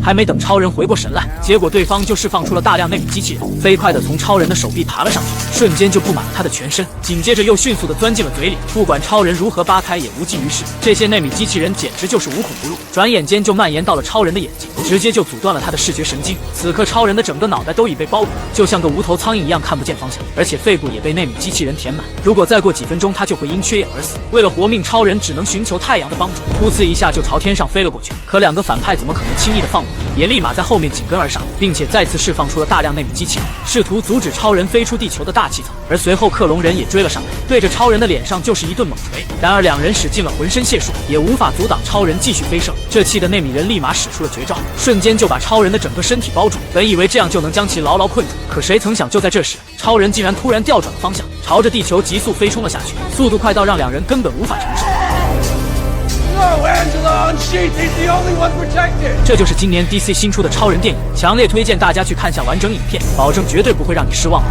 还没等超人回过神来，结果对方就释放出了大量内米机器人，飞快地从超人的手臂爬了上去，瞬间就布满了他的全身，紧接着又迅速地钻进了嘴里。不管超人如何扒开，也无济于事。这些内米机器人简直就是无孔不入，转眼间就蔓延到了超人的眼睛，直接就阻断了他的视觉神经。此刻超人的整个脑袋都已被包裹，就像个无头苍蝇一样看不见方向，而且肺部也被内米机器人填满。如果再过几分钟，他就会因缺氧而死。为了活命，超人只能寻求太阳的帮助，噗呲一下就朝天上飞了过去。可两个反派怎么可能轻易的放过？也立马在后面紧跟而上，并且再次释放出了大量内米机器人，试图阻止超人飞出地球的大气层。而随后克隆人也追了上来，对着超人的脸上就是一顿猛锤。然而两人使尽了浑身解数，也无法阻挡超人继续飞升。这气的内米人立马使出了绝招，瞬间就把超人的整个身体包住。本以为这样就能将其牢牢困住，可谁曾想就在这时，超人竟然突然调转了方向，朝着地球急速飞冲了下去，速度快到让两人根本无法承受。这就是今年 DC 新出的超人电影，强烈推荐大家去看下完整影片，保证绝对不会让你失望。